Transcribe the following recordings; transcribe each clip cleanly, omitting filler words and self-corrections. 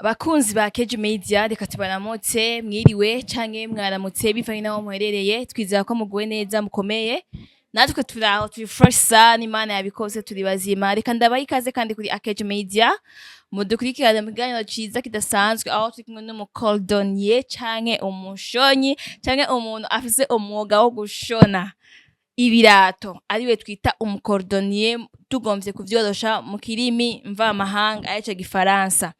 Abakunzi ba Keju Media reka tubaramutse mwiriwe canke mwaramutse bivanye naho muherereye twizera ko muguwe neza mukomeye natwe turaho turi fresh sun Imana yabikoze turi bazima reka ndabaye ikaze kandi kuri Keju Media mudukurikirane mu kiganiro ciza kidasanzwe aho turi kumwe n'umucordonnier canke umushonyi canke umuntu afise umwuga wo gushona ibirato ariwe twita umucordonnier tugomvye kuvyorosha mu kirimi mva mahanga arico gifaransa.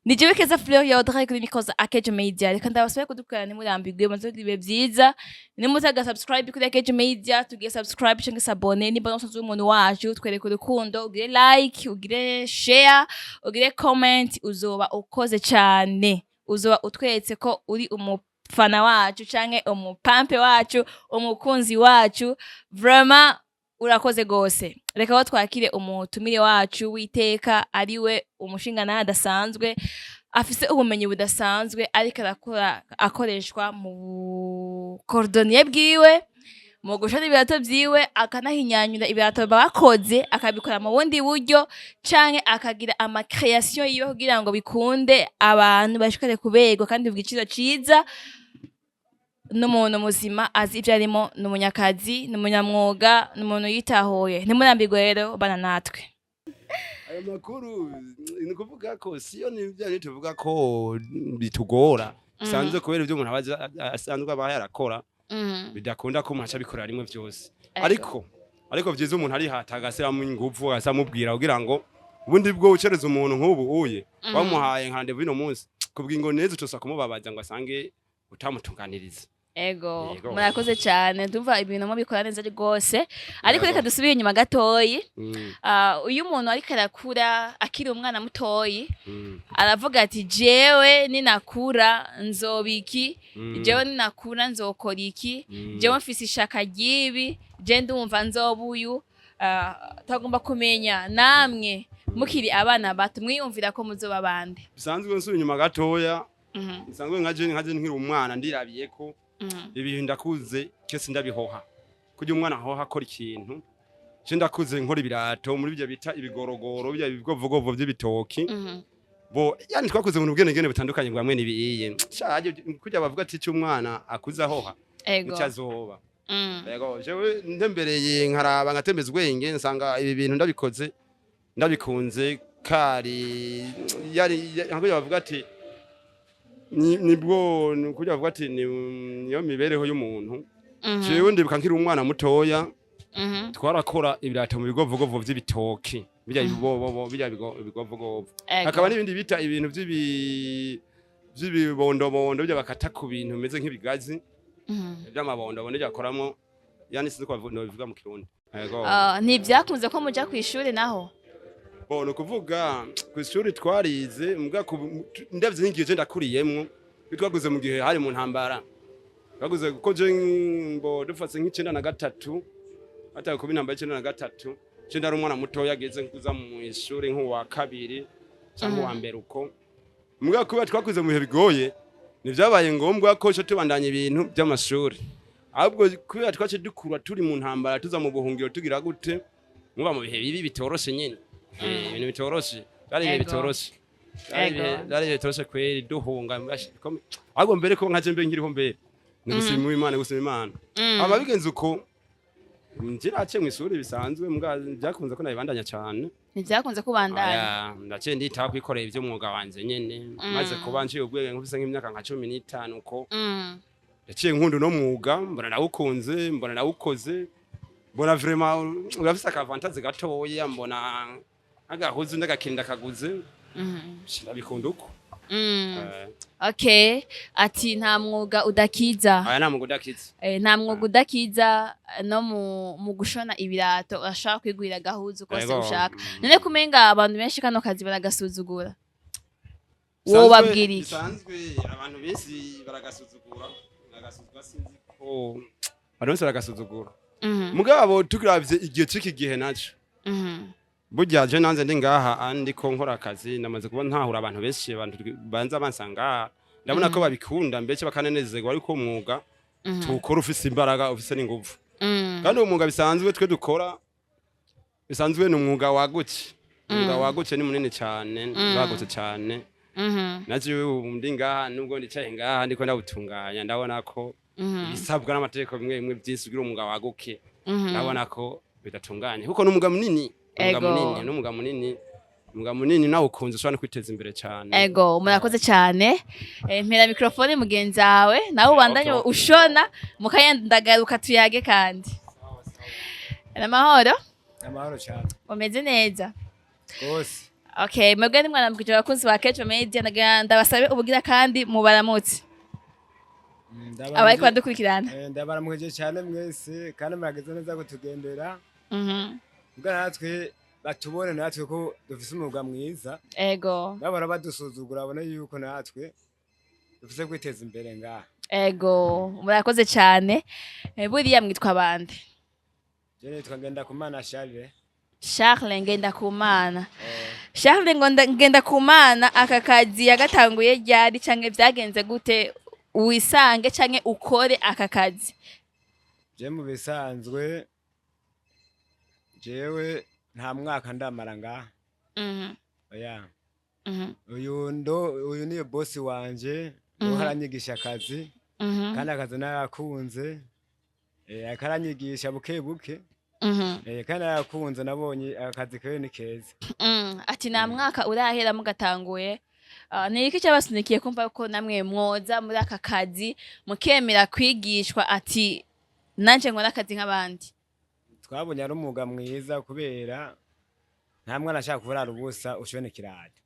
Nije wekeza Fleur ya Audrey kuri micro za Keju Media reka ndabasaba kudukorana nimurambirwe maze bibe vyiza nimutaga subscribe kuri Keju Media tugiye subscribe canke s'abonner ni bano sanzwe umuntu wacu twereke urukundo ugire like ugire share ugire comment uzoba ukoze cyane uzoba utwetse ko uri umufana wacu canke umupampe wacu umukunzi wacu vraiment urakoze gose reka wo twakire umutumire wacu witeka ariwe umushinga nadasanzwe afise ubumenyi budasanzwe ariko akoreshwa mu cordonnier bwiwe mu gushona ibirato byiwe akanahinyanyura ibirato bakoze akabikora mu bundi buryo canke akagira ama création yiwe kugira ngo bikunde abantu bashikare kubego kandi ubwiciro ciza n'umuntu muzima azi ivyo arimo n'umunyakazi n'umunyamwuga n'umuntu yitahoye ntimurambirwe rero bana natwe ayo makuru ni kuvuga ko siyo nivyo tuvuga ko bitugora sanze kubera ivyo umuntu asanzwe abaye arakora bidakunda ko umuntu abikora rimwe vyose ariko vyiza umuntu ari hatagasera mu nguvu asamubwira kugira ngo ubundi bwo ucereza umuntu nk'ubu uye wamuhaye nkande bino munsi kubwingo neza utosa kumubabaza ngo asange utamutunganiriza. Ego murakoze cyane ndumva ibintu mo bikora neza rwose ariko reka dusubire inyuma gatoyi uyu muntu ariko arakura akiri umwana mutoyi aravuga ati jewe ninakura nzobiki jewe ninakura nzokora iki jewe mfise ishaka ryibi je ndumva nzobuyu tagomba kumenya namwe mukiri abana bato mwiyumvira ko muzoba bande bisanzwe nsubira inyuma gatoya bisanzwe nkaje nkiri umwana ndirabiye ko ibintu ndakuze cyose ndabihoha kugira umwana ahoha akora ikintu cyo ndakuze nkora ibirato muri byo bita ibigorogoro bya bigovogovo by'ibitoki bo yani twakuze mu bwene butandukanye bwa mwe nibiye shaje kujya bavuga ati cy'umwana akuze ahoha icyazoba yego jewe ndembereye nkaraba ngatembeza ubwenge nsanga ibi bintu ndabikoze ndabikunze kari yari nk'uko bavuga ati nibwo kujya bavuga ati niyo mibereho y'umuntu jewe ndibuka nkiri umwana mutoya twarakora ibirato mu bigovogovo by'ibitoki bijya bigovogovo akaba n'ibindi bita ibintu by'ibibondobondo by'abakata ku bintu bimeze nk'ibigazi by'amabondobondo byakoramo yani sinzi ko bivuga mu kirundi yego ntibyakunze ko muja ku ishuri naho no kuvuga ku ishuri twarize ndavye n'ingiye je ndakuriyemwo bitwaguze mu gihe hari mu ntambara twaguze ko je mbo dufatse nk'I93 hata ko binamba I93 je ndari umwana muto yageze kuza mu ishuri nk'uwa kabiri cyangwa wa mbere uko mbwa kuba twakuze mu bihe bigoye nivyabaye ngombwa ko cyo tubandanye ibintu by'amashuri ahubwo kuba twace dukura turi mu ntambara tuza mu buhungiro tugira gute muba mu bihe bibi bitoroshe nyene ibintu bitoroshe bari bitoroshe bari bitoroshe kweri duhunga ahubwo mbere ko nkaje mbe nkiriho mbere gusima Imana aba bigenze uko njirace mu isuri bisanzwe mbwa byakunze ko nabibandanya cyane ntibyakunze kubandanya ndace ndita kwikorera ibyo mwuga wanje nyene maze kuba nciye ubwenge nkufise nk'imyaka nka 15 uko ndaciye nkundu no mwuga mbona nawukunze mbona nawukoze mbona vraiment urafise akavantage gatoya mbona agahuzu ndagakinda kaguze ndabikunda uko okay ati nta mwuga udakiza aya nta mwuga udakiza nta mwuga udakiza no mu gushona ibirato urashaka kwigwira gahuzu kose ushaka none kumenga abantu benshi kano kazi baragasuzugura wo babwira iki bisanzwe abantu benshi baragasuzugura sinzi ko abantu baragasuzugura mugabo tukiravye igihe ciki gihe naco burya je nanze ndi ngaha andi ko nkora akazi namaze kuba ntahura abantu benshi abantu banza bansanga ndabona ko babikunda mbece bakanenezerwa ariko umwuga tukora ufise imbaraga ufise n'inguvu kandi umwuga bisanzwe twe dukora bisanzwe n'umwuga wagutse umwuga wagutse ni munini cyane wagutse cyane naje ndi ngaha nubwo ndicaye ngaha ndiko ndabutunganya ndabona ko bisabwa n'amategeko bimwe bimwe byinshi kugira umugabo waguke ndabona ko bidatunganye kuko n'umugabo munini umugabo munini nawe ukunze ushobora no kwiteza imbere cyane. Ego murakoze cyane. Mpera mikrofone mugenzi wawe nawe ubandanye ushona mukayandagaruka tuyage kandi. Amahoro cyane. Umeze neza? Gose. Okay, mwebwe ni mwana mukije abakunzi ba Kejo Media ndabasabe ubugira kandi mubaramutse. Abaye kwadukurikirana. Ndabaramukije cyane mwese kandi murageze neza kutugendera. Ubwo natwe batubone natwe ko dufise umwuga mwiza. Ego. Babara badusuzugura abone yuko natwe dufise kwiteza imbere ngaha. Ego, murakoze cyane. Buriya mwitwa bande? Je Ngendakumana Charles. Charles Ngendakumana. Charles Ngendakumana aka kazi yagatanguye ryari canke vyagenze gute wisange canke ukore aka kazi? Je mu bisanzwe jewe nta mwaka ndamara ngaha. Oya. Uyu niyo boss wanje uharanyigisha akazi kandi akazi narakunze akaranyigisha buke buke kandi narakunze nabonye akazi kewe ni keza. Ati nta mwaka urahera mugatanguye ni iki cyabasunikiye kumva ko namwe mwoza muri aka kazi mukemera kwigishwa ati nanje nkora akazi nk'abandi? Twabonye ari umwuga mwiza kubera nta mwana ashaka kurara ubusa ushone kirata.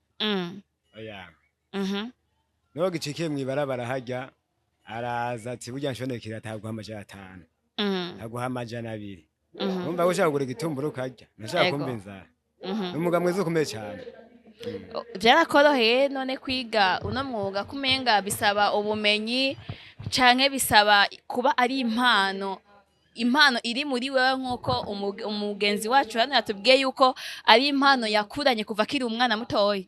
Oya. No gicikiye mwibarabara hajya araza ati burya nshone kirata aguha amajana 5. Aguha amajana 2. Umva ko ushaka kugura igitumburo ukarya nashaka kumva inzara. Umwuga mwiza ukomeye cyane. Byarakoroheye none kwiga uno mwuga kumenga bisaba ubumenyi canke bisaba kuba ari impano iri muri wewe nkuko umugenzi wacu hano yatubwiye yuko ari impano yakuranye kuva kiri umwana mutoya?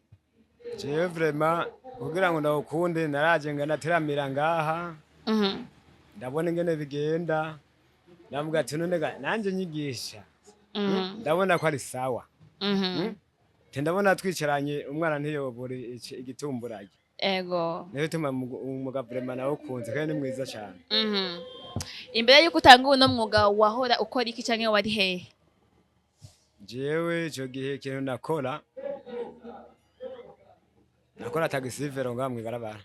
Je vraiment kugira ngo ndawukunde naraje ngana teramira ngaha ndabona ingene bigenda ndavuga ati none nanje nyigisha ndabona ko ari sawa. Ndabona twicaranye umwana ntiyobora igitumburage. Ego. Niyo tuma umugabo vraiment nawe ukunze kandi ni mwiza cyane. Imbere yuko utanga uno mwuga wahora ukora iki canke wari hehe? Jewe ico gihe kintu nakora taxi vero ngamwe barabara.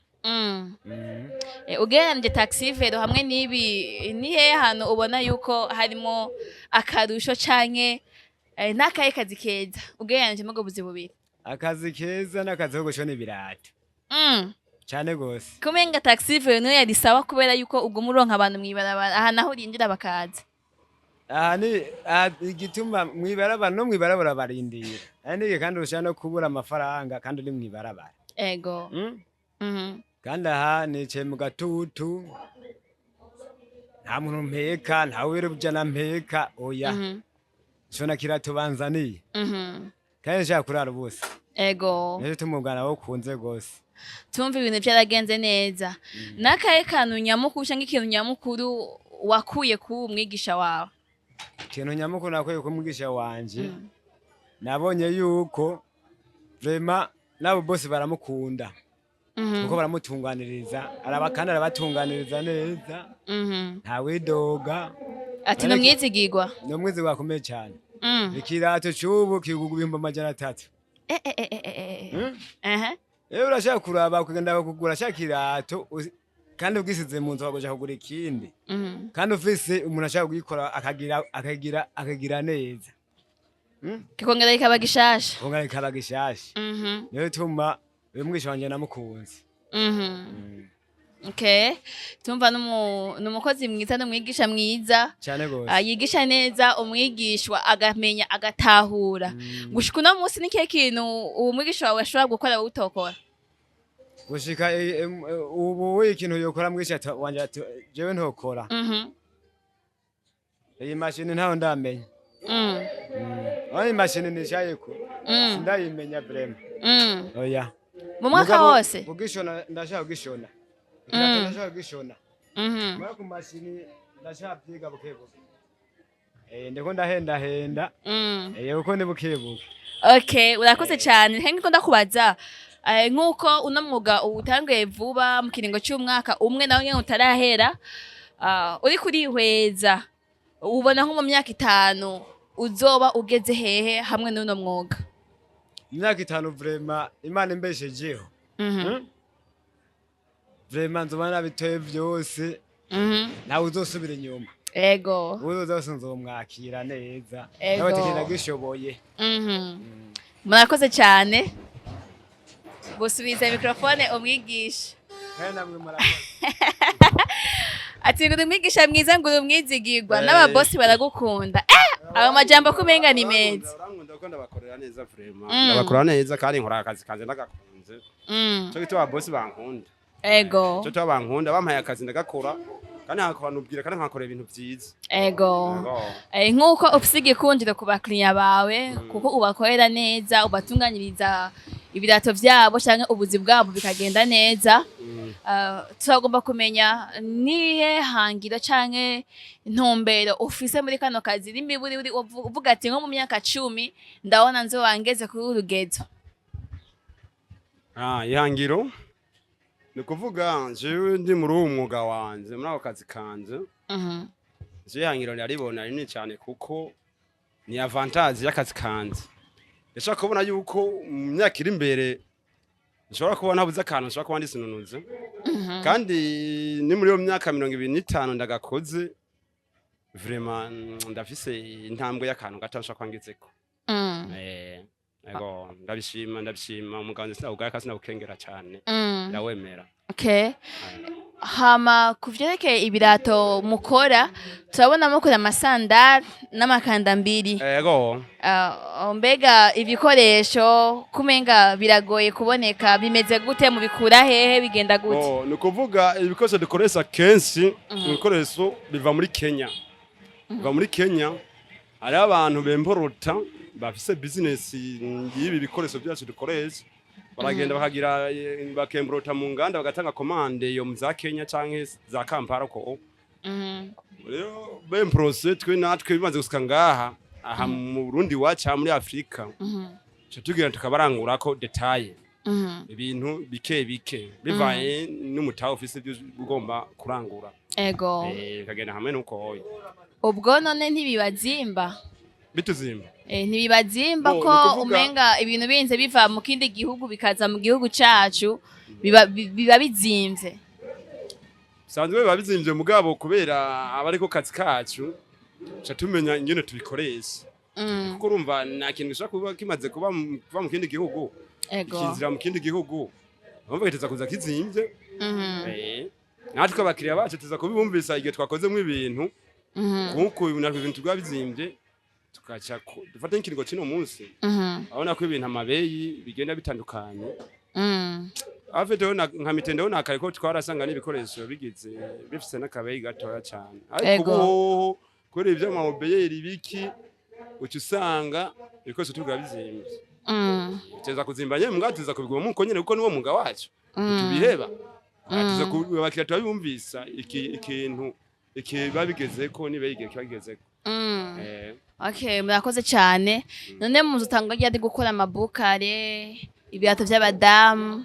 Ugereranije taxi vero hamwe nibi ni hehe hano ubona yuko harimo akarusho canke nakaye kazi keza ugereranije mugo buzi bubiri? Akazi keza n'akazi ko gushona ibirato. Cyane gose. Kumenga taxi vero no yari sawa kubera yuko ubwo muronka abantu mwibarabara aha naho urindira bakaza. Ni igituma mwibarabara no mwibarabara barindira. Nige kandi ushana no kubura amafaranga kandi uri mwibarabara. Ego. Kandi aha nicaye mu gatutu. Nta muntu mpeka, nta wiri bujana mpeka, oya. Shona kirato banzaniye. Kandi nshaka kurara ubusa. Ego. Niyo tumugana wo kunze gose. Tumva ibintu byaragenze neza. Nakaye kantu nyamukuru canke ikintu nyamukuru wakuye ku umwigisha wawe? Ikintu nyamukuru nakuye ku mwigisha wanje nabonye yuko vraiment nabo bose baramukunda. Kuko baramutunganiriza kandi arabatunganiriza neza. Nta widoga. Ati no mwizigirwa? No mwizigirwa akomeye cyane. Ikirato cy'ubu kigugu 300. Urashaka kuraba kugenda kugura shakirato kandi ubwisize mu nzu wagoja kugura ikindi. Kandi ufise umuntu ashaka kugikora akagira neza. Kikongera ikaba gishasha. Kongera ikaba gishasha. Niyo tuma uyu mwigisha wanje namukunze. Okay. Tumva numukozi mwiza no mwigisha mwiza. Cyane gose. Yigisha neza umwigishwa agamenya agatahura. Gushika no munsi nike kintu umwigisha wawe ashobora gukora utokora? Gushika ubu ikintu yokora mwigisha wanje jewe ntokora. Iyi machine ntaho ndamenya. Iyi machine nishayeko. Sindayimenya vraiment. Oya. Mu mwaka wose? Kugishona ndashaka kugishona. Ndashaka kugishona. Mara ku machine ndashaka byiga bukebuke. Ndiko ndahenda. Uko ndi bukebuke. Okay, urakoze cyane. Hengi ko ndakubaza nkuko uno mwuga utanguye vuba mu kiringo cy'umwaka umwe nawe nyene utarahera, uri kurihweza ubona nko mu myaka 5 uzoba ugeze hehe hamwe n'uno mwuga? Imyaka 5 vraiment Imana imbeshejeho. Vraiment nzoba nabitoye vyose. Nawe uzosubira inyuma. Ego. Uzose nzomwakira neza. Ego. Nawe tekera gishoboye. Murakoze cyane. Busubiza mikrofone umwigisha. Namwe murakoze. Ati ngo umwigisha mwiza ngo umwizigirwa n'ababosi baragukunda. Aba majambo kumenga ni meza. Urankunda ko ndabakorera neza vraiment. Ndabakorera neza kandi nkora akazi kanje ndagakunze. Cyo gitwa ababosi bankunda. Ego. Cyo bankunda bampaye akazi ndagakora. Kandi nkakoranubwira kandi nkakora ibintu byiza. Ego. Nkuko ufise igikundiro ku bakiriya bawe kuko ubakorera neza, ubatunganyiriza ibirato vyabo canke ubuzi bwabo bikagenda neza. Turagomba kumenya nihe hangiro canke intumbero ufise muri kano kazi n'imiburi uvuga ati nko mu myaka 10 ndabona nzowangeze kuri urugezo. Ihangiro ni kuvuga jewe ndi muri uwo mwuga wanje muri ako kazi kanje. Ihangiro naribona rinini cyane kuko ni avantage y'akazi kanje. Ndashaka kubona yuko mu myaka iri imbere nshobora kubona habuze akantu nshobora kuba ndisinunuze. Kandi ni muri yo myaka 25 ndagakoze vraiment ndafise intambwe y'akantu gato nshaka kwangizeko. Ego ndabishima umuganzi sinawugaya kasi nawukengera cyane. Ndawemera. Okay. Hama kuvyerekeye ibirato mukora turabona mukora amasandali n'amakandambiri. Ego. Mbega ibikoresho kumenga biragoye kuboneka bimeze gute mu bikura hehe bigenda gute? Ni kuvuga ibikoresho dukoresha kenshi ibikoresho biva muri Kenya. Biva muri Kenya ari abantu bemporota bafise business yibi bikoresho byacu dukoresha. Baragenda bakagira bakembrota mu nganda bagatanga commande yo mu za Kenya canke za Kampala ko. Rero bemprose twe natwe bimaze gusuka ngaha aha mu Burundi wacu muri Afrika. Cyo tugira tukabarangura ko detail. Ibintu bike bivaye n'umutahe office byo ugomba kurangura. Ego. Kagenda hamwe nuko hoye. Ubwo none ntibibazimba. Bituzimba. Ntibibazimba ko umenga ibintu binze biva mu kindi gihugu bikaza mu gihugu cacu biba bizimvye. Sanzwe biba bizimvye mugabo kubera abariko kazi kacu cha tumenya ingene tubikoresha. Kuko urumva nta kintu gishaka kuba kimaze kuba mu kindi gihugu. Ego. Kizira mu kindi gihugu. Urumva kiteza kuza kizimvye. Natwe abakiriya bacu tuza kubibumvisa igihe twakozemo ibintu. Kuko ibintu bwa bizimvye tukacha dufata ikiringo kino munsi. Abona ko ibintu amabeyi bigenda bitandukanye. Afite nka mitende na kare ko twarasanga n'ibikoresho bigize bifise n'akabeyi gatoya cyane. Ariko kuri ivyo amabeyeri biki ucusanga ibikoresho tugura bizimvye. Teza kuzimbanye mbwatuza kubigwa mu konyene kuko niwo mwuga wacu. Tubiheba. Tuza kubakira tubumvisa ikintu babigezeko nibe yige kibagezeko. Okay, murakoze cyane. None muzutanga ryari gukora amabukare, ibirato by'abadamu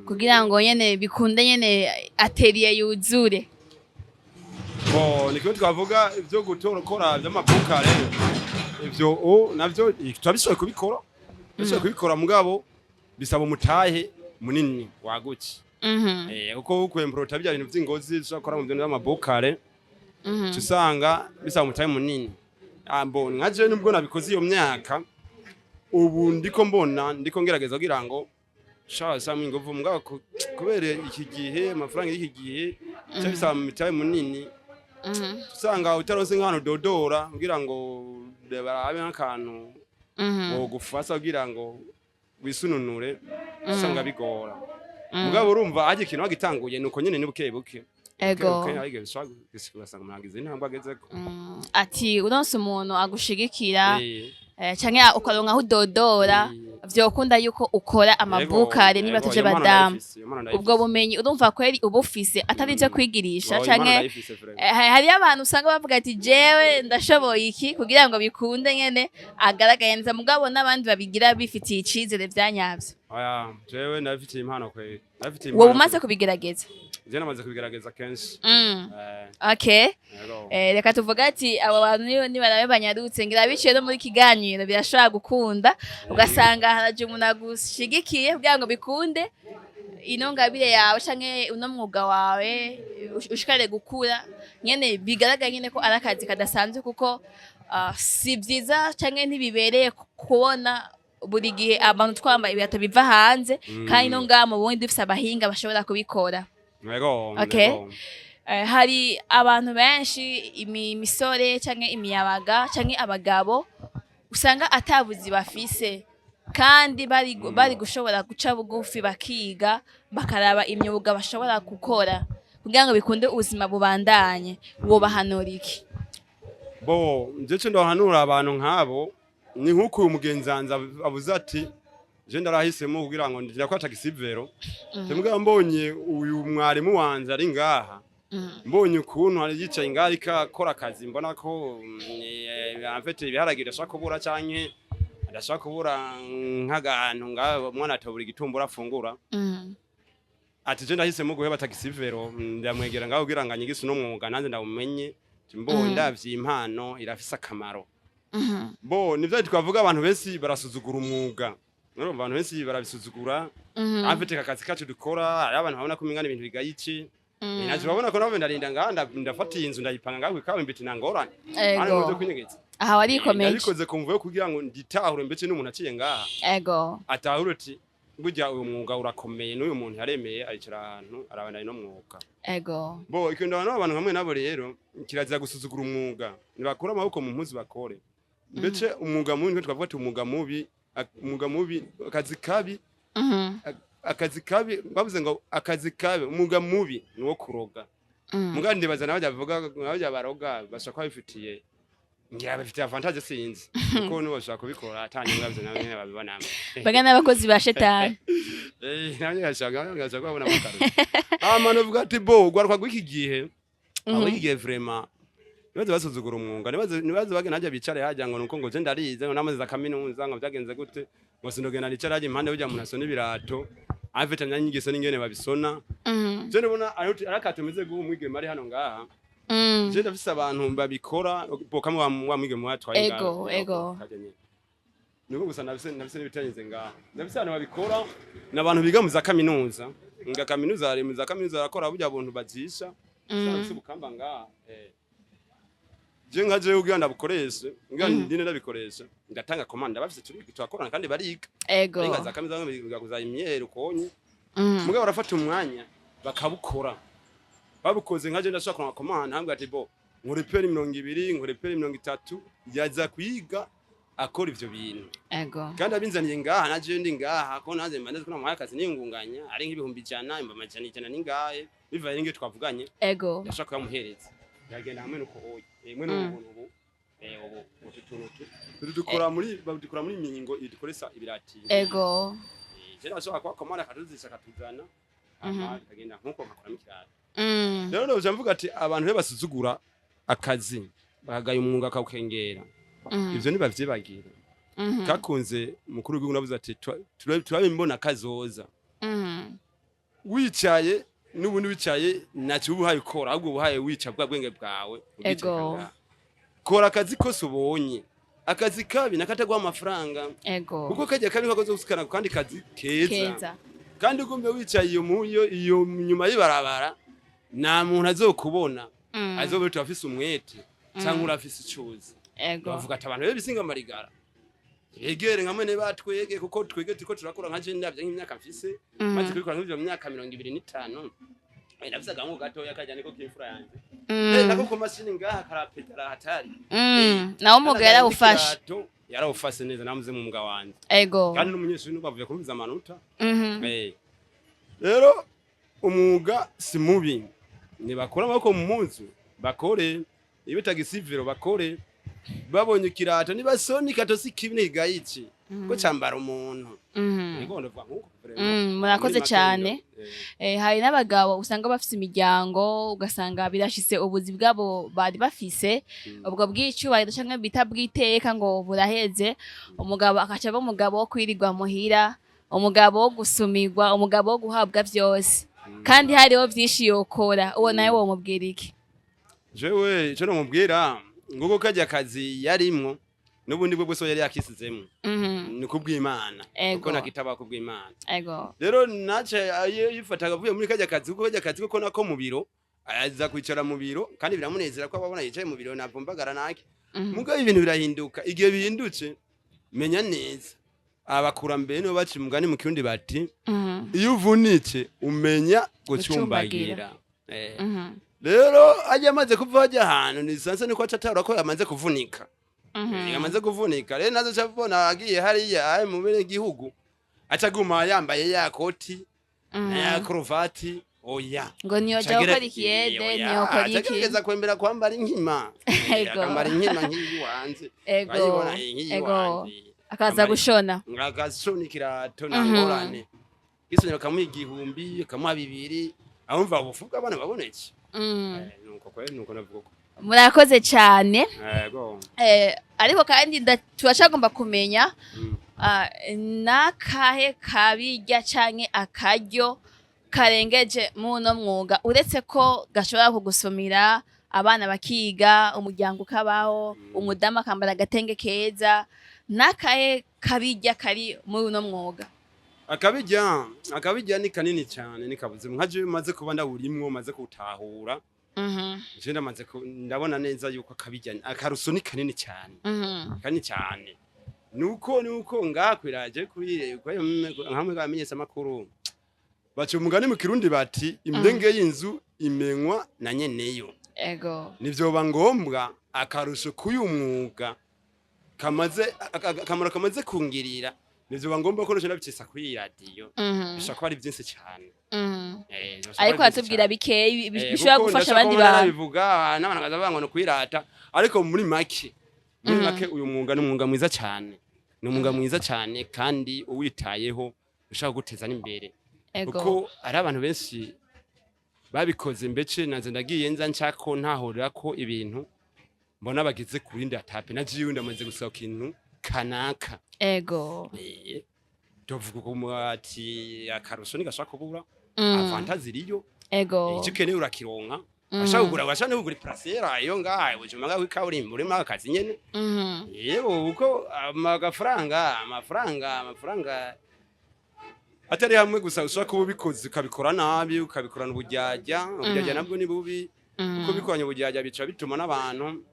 kugira ngo nyene bikunde nyene atelier yuzure. Niko twavuga ivyo gukora by'amabukare. Ivyo navyo twabishoboye kubikora. Bishoboye kubikora mugabo bisaba umutahe munini waguki. Uko ukwemprota bya bintu by'ingozi zishakora mu byo n'amabukare. Tusanga bisaba umutahe munini. Nkaje nubwo nabikoze iyo myaka ubu ndiko ngerageza kugira ngo shasa mwingovu mugabo kubere iki gihe amafaranga y'iki gihe cyo bisaba umutahe munini. Tusanga utaronse nk'ahantu dodora kugira ngo barabe nk'akantu wo gufasa kugira ngo wisununure usanga bigora. Mugabo urumva aje ikintu wagitanguye nuko nyene nibuke buke. Ego. Okay, gishobora mwagize intambwe agezeko. Ati uronse umuntu agushigikira canke ukaronka aho udodora vyokunda yuko ukora amabukare niba tuje badamu ubwo bumenyi urumva kweri ubufise atari ivyo kwigirisha canke hari abantu usanga bavuga ati jewe ndashoboye iki kugira ngo bikunde nyene agaragaye neza mugabo n'abandi babigira bifitiye icizere vyanyavyo jewe nabifitiye impano kweri wowe umaze kubigerageza je namaze kubigerageza kenshi okay reka tuvuga ati abo bantu ni barabe banyarutse ngira biciye no muri kiganiro birashobora gukunda ugasanga haraje umuntu agushigikiye kugira ngo bikunde ino ngabire yawe canke uno mwuga wawe ushikare gukura nyene bigaragaye nyene ko arakazi kadasanzwe kuko si vyiza canke ntibibereye kubona buri gihe abantu twambaye ibirato biva hanze kandi no ngamo bundi dufise abahinga bashobora kubikora okay hari abantu benshi imisore canke imiyabaga canke abagabo usanga atabuzi bafise kandi bari gushobora guca bugufi bakiga bakaraba imyuga bashobora gukora kugira ngo bikunde ubuzima bubandanye wobahanura iki ndetse ndohanura abantu nk'abo ni nk'uko uyu mugenzanza avuze ati je ndarahisemo kugira ngo ndira kwata gisivero mbwa mbonye uyu mwarimu wanje ari ngaha mbonye ukuntu ari yicaye ngaha akora akazi mbona ko afite ibiharagire ashaka kubura canke adashaka kubura nk'agantu ngaho umwana atobura igitumbura afungura ati je ndahisemo guheba tagisivero ndamwegera ngaho kugira ngo anyigise no mwuga nanze ndabumenye mbonye ndavye impano irafise akamaro nivyo twavuga abantu benshi barasuzugura umwuga abantu benshi barabisuzugura afite akazi kacu dukora ari abantu babona ko mingana ibintu bigayici naje babona ko nabo ndarinda ngaha ndafatiye inzu ndayipanga ngaho Kawe mbiti nangorane ari mu byo kwinyegeza aha wari ikomeje nabikoze kumvuye kugira ngo nditahure mbetse n'umuntu aciye ngaha atahure ati burya uyu mwuga urakomeye n'uyu muntu yaremeye aricara ahantu arabandanya no mwuga ikintu abantu hamwe nabo rero kirazira gusuzugura umwuga nibakura amaboko mu mpuzu bakore mbetse umwuga mubi niko twavuga ati umwuga mubi akazi kabi bavuze ngo akazi kabi umwuga mubi niwo kuroga muga ndibaza nabajya bavuga nabajya baroga bashaka bifitiye ngira bafitiye avantage sinzi kuko nibo bashaka kubikora atanye ngabyo nawe nyene babibona bagana abakozi ba shetani nabyo gashaka babona makaro amano vuga ati gwarwa gwiki gihe aho igihe vraiment nibaze basuzugura umwuga nibaze bage najya bicare hajya ngo nuko ngo je ndarize ngo namaze za kaminuza ngo byagenze gute ngo sindogena nicare hajya impande burya umuntu asona ibirato afite nyanyigiso n'ingene babisona je ndabona arakatumeze guha umwigeme ari hano ngaha je ndafise abantu babikora kamwe wa mwigeme watwaye ngaha ego nuko gusa nabise n'ibitanyeze ngaha ndafise abantu babikora n'abantu biga mu za kaminuza nga kaminuza ari mu za kaminuza arakora burya abantu bazisha cyangwa bukamba ngaha je ngaje ugira ndabukoreshe ngira ndine ndabikoresha ndatanga commande bafite turi twakorana kandi bariga ngaza kamiza bigakuza imyero konye mugabo barafata umwanya bakabukora babukoze ngaje ndashaka na commande hambwa ati nkore peri 200 nkore peri 30 yaza kwiga akora ivyo bintu kandi abinzaniye ngaha naje ndi ngaha ko naze mbanze kuna mu akazi ningunganya ari nk'ibihumbi 100 100 ningahe bivaye nge twavuganye ndashaka yamuhereza yagenda hamwe nuko hoye mwe n'umuntu ubu dukora muri mingo idukoresa ibirati je nashaka kwa komana katuzisha katuzana kagenda nkuko makora mikirara rero no jamvuga ati abantu basuzugura akazi bagagaye umwuga akawukengera ivyo ni bavyibagira kakunze mukuru w'igihugu navuze ati turabimbona kazoza wicaye n'ubundi wicaye nacyo ubuhaye ukora ahubwo ubuhaye wica bwa bwenge bwawe kora akazi kose ubonye akazi kabi nakatagwa amafaranga kuko kajya kabi kagoze gusikana kandi kazi keza kandi ugombe wicaye iyo nyuma yibarabara nta muntu azokubona azobe tufise umwete cyangwa urafise icuzi bavuga ati abantu bisinga marigara egere nkamwe ne batwege kuko twege tiko turakora nka je ndavye nk'imyaka mfise maze kubikora nk'ivyo myaka 25 nafise agango gatoya kajyane ko kimfura yanje nako ko mashini ngaha karapetara hatari nawo mugera ufashe yarawufase neza namuze mu mbwa wanje kandi n'umunyeshuri n'ubavuye kumviza amanota rero umwuga si mubi ni bakora amaboko mu munzu bakore ibitagisiviro bakore babonye ikirato nibasoni katosi kibi gayici ko cambara umuntu niko ndavuga nkuko murakoze cyane hari n'abagabo usanga bafise imiryango ugasanga birashise ubuzi bwabo bari bafise ubwo bw'icyubahiro cyangwa bita bw'iteka ngo buraheze umugabo akaca aba umugabo wo kwirirwa muhira umugabo wo gusumirwa umugabo wo guhabwa vyose kandi hariho vyinshi yokora uwo nawe wo mubwira iki jewe cyo nomubwira nguko kajya kazi yarimwo nubundi bwo bwose yari yakisizemo ni kubw'Imana kuko nakitaba kubw'Imana rero nace yifataga vuye muri kajya kazi kuko kajya kazi kuko nako mu biro aza kwicara mu biro kandi biramunezera ko ababona yicaye mu biro navumbagara nake mugabo ibintu birahinduka igihe bihindutse menya neza abakurambere no baci mugani mu kirundi bati iyo uvunitse umenya gucumbagira rero ajya amaze kuva ajya ahantu nisanse niko atatara ko yamaze kuvunika yamaze kuvunika rero nazo chavona agiye hariya mu bene gihugu acaguma yambaye ya koti ya krovati oya ngo niyo jaho karikiyede niyo kariki ageza kwembera kwambara inkima akambara inkima nk'iyi wanze bayibona nk'iyi wanze akaza gushona ngagashona ikirato nangorane gisonera kamu igihumbi kamu 200 ahumva ubufuka abana baboneke nuko kweli nuko navuga murakoze cyane ariko kandi turashagomba kumenya nakahe kabijya canke akaryo karengeje muno mwuga uretse ko gashobora kugusumira abana bakiga umuryango ukabaho umudama akambara agatenge keza nakahe kabijya kari muno mwuga akabijya ni kanini cyane ni kabuze nkaje maze kuba ndawurimwo maze kutahura jenda maze ndabona neza yuko akabijya akaruso ni kanini cyane kanini cyane nuko ngakwiraje kuri nkamwe gamenyesa makuru bacu umugani mu kirundi bati imdenge y'inzu imenywa na nyeneyo nivyo bangombwa akaruso kuyumwuga kamaze kungirira nivyo bangomba ko rero bicisa kuri radio bishaka ari byinse cyane ariko atubwira bikeye bishobora gufasha abandi bantu bivuga n'abana bazavuga no kwirata ariko muri make uyu mwuga ni umwuga mwiza cyane ni umwuga mwiza cyane kandi uwitayeho ushaka guteza n'imbere kuko ari abantu benshi babikoze mbece naze ndagiye nza nshako ntahorera ko ibintu mbona bagize kurindi atape nagiye ndamaze gusaba kintu kanaka dovuga ko ati akaruso ni gashaka kubura avantage iriyo ikikene urakironka ashaka kugura bashane kugura placera iyo ngaye ujuma ngawe kaburimbo muri makazi nyene yego uko amafaranga atari hamwe gusa ushaka kubikoze ukabikora nabi ukabikorana ubujyajya nabwo ni bubi uko bikoranye ubujyajya bica bituma n'abantu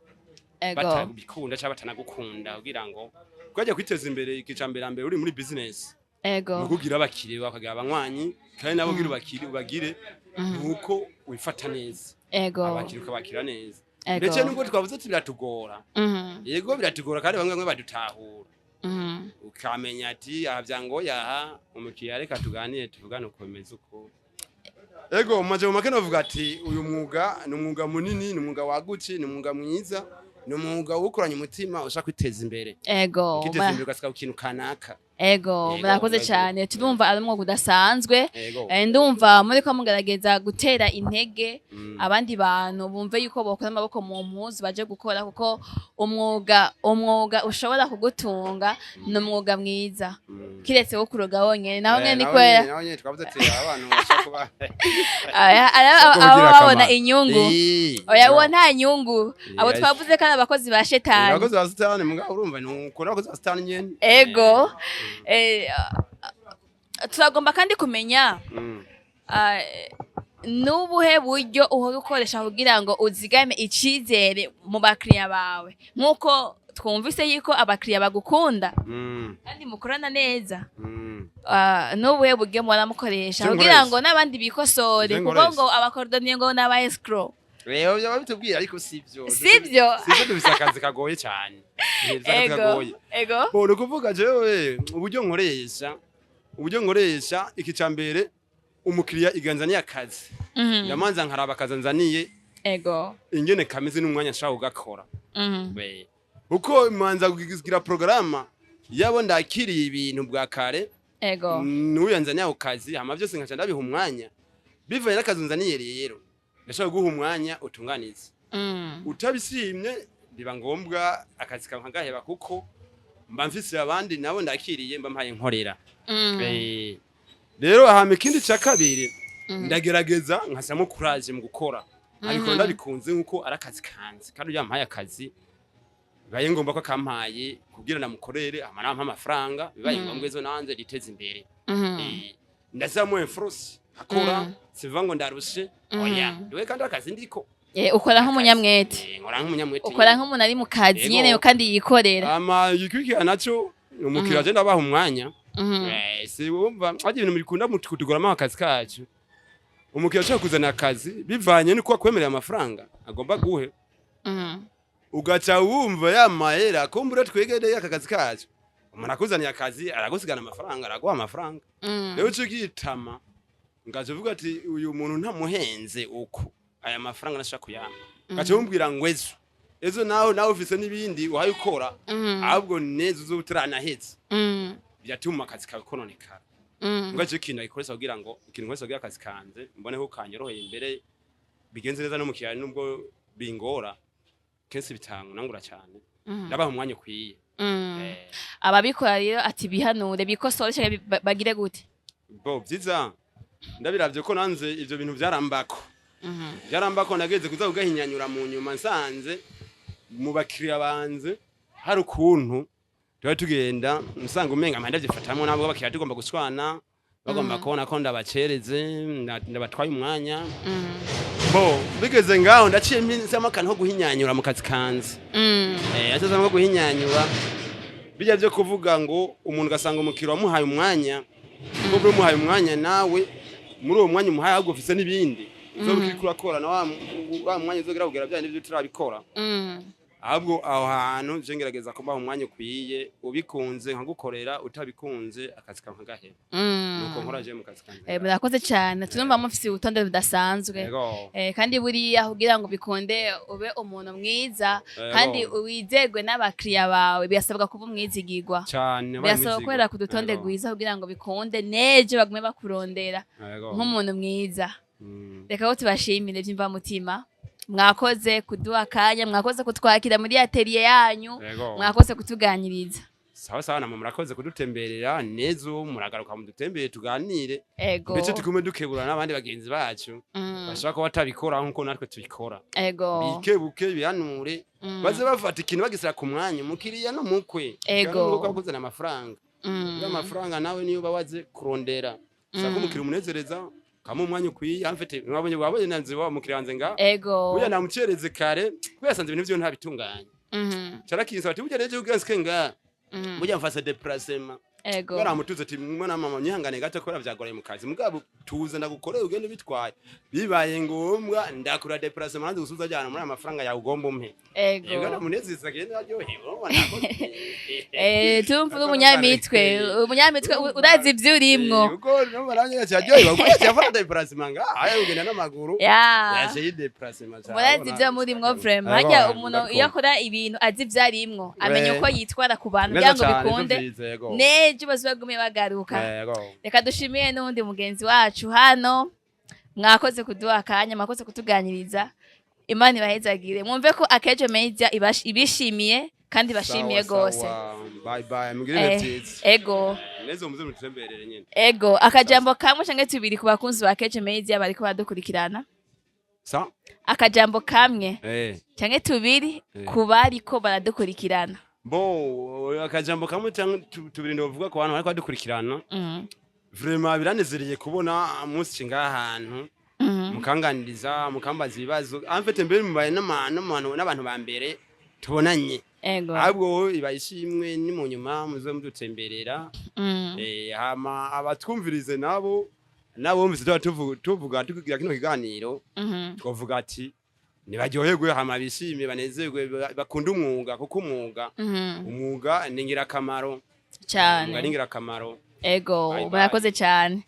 batabikunda cyangwa batanagukunda kugira ngo kwajya kwiteza imbere ikicambere uri muri business nukugira abakire bakagira abanywanyi kandi nabo gira ubagire nuko wifata neza abakire ukabakira neza ndetse nubwo twavuze biratugora yego biratugora kandi bamwe badutahura ukamenya ati avyango yaha umukiriya reka tuganire tuvugane ukomeza uko ego maje mu makeno vuga ati uyu mwuga ni umwuga munini ni umwuga wagutse ni umwuga mwiza ni umwuga ukoranye umutima ushaka kwiteza imbere kwiteza imbere ugasika ikintu kanaka murakoze cyane turumva ari umwuga udasanzwe ndumva muri ko mugerageza gutera intege abandi bantu bumve yuko bokora amaboko mu mpuzu baje gukora kuko umwuga ushobora kugutunga ni umwuga mwiza kiretse wo kuroga wonyene naho nyene niko naho twavuze ati abantu bashaka babona inyungu oya uwo nta nyungu abo twavuze kandi abakozi ba shetani abakozi ba shetani muga urumva ni ukora abakozi ba shetani nyene turagomba kandi kumenya nubuhe buryo uhora ukoresha kugira ngo uzigame icizere mu bakiriya bawe nkuko twumvise yuko abakiriya bagukunda kandi mukorana neza nubuhe buryo mwaramukoresha kugira ngo n'abandi bikosore kuko ngo abakordoniye ngo n'aba escrow rero byaba bitubwira ariko sivyo tubisakaze kagoye cyane ego ni kuvuga jewe uburyo nkoresha ikicambere umukiriya iganzaniye akazi ndamanza nkaraba akazanzaniye ingene kameze n'umwanya nshaka ugakora uko manza kugira programa yabo ndakiriye ibintu bwa kare ego nuyanzanye ako kazi hama byose nkaca ndabiha umwanya bivaye n'akazi nzaniye rero ndashaka guha umwanya utunganiza utabisimye biba ngombwa akazi kankagaheba kuko mba mfise abandi nabo ndakiriye mba mpaye nkorera rero ahame ikindi ca kabiri ndagerageza nkasamo courage mu gukora ariko ndabikunze nkuko arakazi kanze kandi yampaye akazi bibaye ngombwa ko akampaye kugira namukorere amara amafaranga bibaye ngombwa ezo nanze liteze imbere ndazamo influence akora siva ngo ndarushe oya ndiwe kandi akazi ndiko ukora nk'umunyamwete ukora nk'umuntu ari mu kazi nyene kandi yikorera ama yikwikira naco umukiriya je ndabaha umwanya si wumva aje ibintu bikunda kutugoramo akazi kacu umukiriya ashaka kuzana akazi bivanye nuko akwemerera amafaranga agomba guhe ugaca wumva yamahera kumbura twegereye akazi kacu umuntu akuzaniye akazi aragusigana amafaranga araguha amafaranga rero cyo gitama ngaje uvuga ati uyu muntu ntamuhenze uko aya mafaranga nashaka kuyama gace umbwira ngo ezo nawe ufise nibindi uhaye ukora ahubwo neza uzobuturanahetse byatuma akazi kawe kononekara ngaje kintu ayikoresa kugira ngo ikintu kwese kugira akazi kanze mbone ko kanyoroheye imbere bigenze neza no mukiyari nubwo bingora kese bitangu nangura cyane ndabaha umwanya kwiye ababikora rero ati bihanure bikosore cyane bagire gute bo byiza ndabiravye ko nanze ivyo bintu byarambako byarambako nageze kuza kugahinyanyura mu nyuma nsanze mu bakiriya banze hari ukuntu tuba tugenda nsanga umenga amanda byifatamwe nabo bakiriya tugomba guswana bagomba kubona ko ndabacereze ndabatwaye umwanya bo bigeze ngaho ndaciye nsama akantu ko guhinyanyura mu kazi kanze atazama ko guhinyanyura bijya byo kuvuga ngo umuntu gasanga umukiriya wamuhaye umwanya ubwo muhaye umwanya nawe muri uwo mwanya umuhaye ahubwo ufise n'ibindi zo bikikura kora na wa mwanya uzogira kugera bya n'ibyo turabikora ahubwo aho hantu je ngerageza kumbaho umwanya ukwiye ubikunze nkagukorera utabikunze akazi kankagahera nuko nkoraje mu kazi kanjye murakoze cyane tunumva mufise ubutonde budasanzwe kandi buriya kugira ngo bikunde ube umuntu mwiza kandi wizegwe n'abakiriya bawe birasabwa kuba umwizigirwa cyane birasabwa gukorera ku dutonde gwiza kugira ngo bikunde neje bagume bakurondera nk'umuntu mwiza reka ko tubashimire byimva mutima mwakoze kuduha akanya mwakoze kutwakira muri atelier yanyu mwakoze kutuganiriza sawa sawa namwe murakoze kudutemberera nezo muragaruka mu dutembere tuganire ndetse tugume dukebura n'abandi bagenzi bacu bashaka ko batabikora nkuko natwe tubikora bikebuke bihanure baze bafata ikintu bagisira ku mwanya umukiriya no mukwe nuko kuzana amafaranga amafaranga nawe niyo bawaze kurondera sako umukiriya umunezereza kama umwanya ukwiye amfite wabonye nanze wa mukiriya hanze nga uya namucereze kare kwesanze ibintu byo ntabitunganye carakinsa bati burya reje uganske nga burya mfase déplacement baramutuze ati mwana mama nyihangane gato kora vyagoreye mu kazi mugabo tuze ndagukoreye ugende bitwaye bibaye ngombwa ndakura déplacement nanze gusuza cyane muri amafaranga yawe ugomba umpe yego namunezeza gende aryohewe ubona ko tumva umunyamitwe urazi ibyo urimwo uko no baranye cyaryohewe kuko cyafara déplacement nga ayo ugenda n'amaguru yaje déplacement cyane murazi ibyo murimwo vraiment hajya umuntu iyo akora ibintu azi ibyo arimwo amenye uko yitwara ku bantu kugira ngo bikunde neje bazubagume bagaruka reka dushimiye n'undi mugenzi wacu hano mwakoze kuduha akanya mwakoze kutuganiriza Imana ibahezagire mwumve ko Akejo Media ibishimiye kandi bashimiye gose bye bye mugire byiza nezo muze mutemberere nyene akajambo kamwe canke tubiri ku bakunzi ba Akejo Media bariko badukurikirana akajambo kamwe canke tubiri ku bariko baradukurikirana bo akajambo kamwe tubiri ndovuga ko abantu bariko badukurikirana vraiment biranezereye kubona umunsi cinga ahantu mukanganiriza mukambaza ibibazo amfete mbere mubaye n'abantu ba mbere tubonanye ahubwo ibayishimwe ni mu nyuma muze mudutemberera hama abatwumvirize nabo bumvise tuvuga tukigira kino kiganiro twavuga ati nibaryoherwe hama bishimye banezerwe bakunda umwuga kuko umwuga ni ngirakamaro cyane ni ngirakamaro murakoze cyane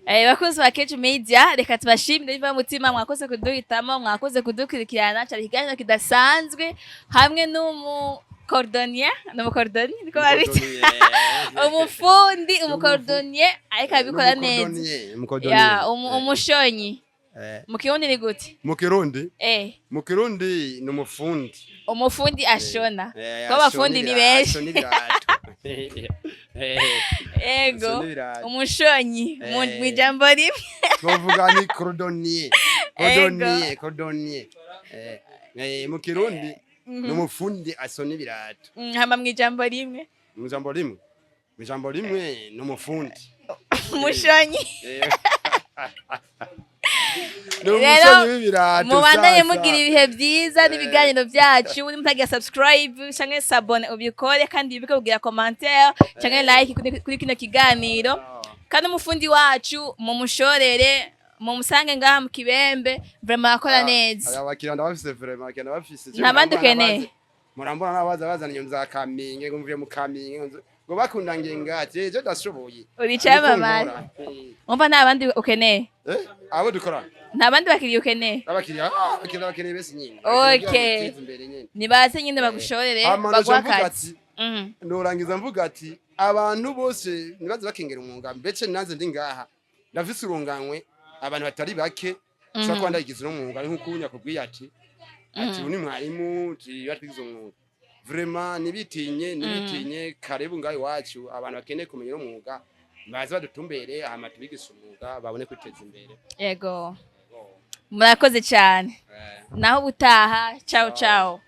bakunzi ba Keju Media reka tubashimire biva mutima mwakoze kuduhitamo mwakoze kudukurikirana cyari ikiganiro kidasanzwe hamwe n'umukordonier niko babita umukordonier ariko abikora neza umushonyi mu kirundi ni gute mu kirundi ni umufundi ashona ko abafundi ni benshi ego umushonyi mu ijambo rimwe twavuga ni cordonnier mu kirundi ni umufundi asona ibirato hama mu ijambo rimwe ni umufundi umushonyi rero mubandanye mugira ibihe byiza n'ibiganiro byacu mutagira subscribe canke s'abone ubikore kandi ubike kugira commentaire canke like kuri kino kiganiro kandi umufundi wacu mu mushorere mu musange ngaha mu Kibembe vraiment akora neza abakiriya ndabafise vraiment ndabafise nabandi kene murambona nabaza bazanye za kaminge ngumviye mu kaminge ngo bakunda ngengati je dashoboye uricaba mara umva nabandi ukeneye abo dukora ntabandi bakiriye ukeneye abakiriya bese nyine okay nibaze nyine bagushorere bagwakati ndorangiza mvuga ati abantu bose nibaze bakengera umwuga mbece nanze ndi ngaha ndafise urunganwe abantu batari bake cyo kwanda igize n'umwuga nko kunya kubwiye ati uni mwarimu batwigize umwuga vraiment nibitinye karibu ngaho iwacu abantu bakeneye kumenya umwuga baza badutumbere hama tubigisha umwuga babone kwiteza imbere yego murakoze cyane naho butaha ciao ciao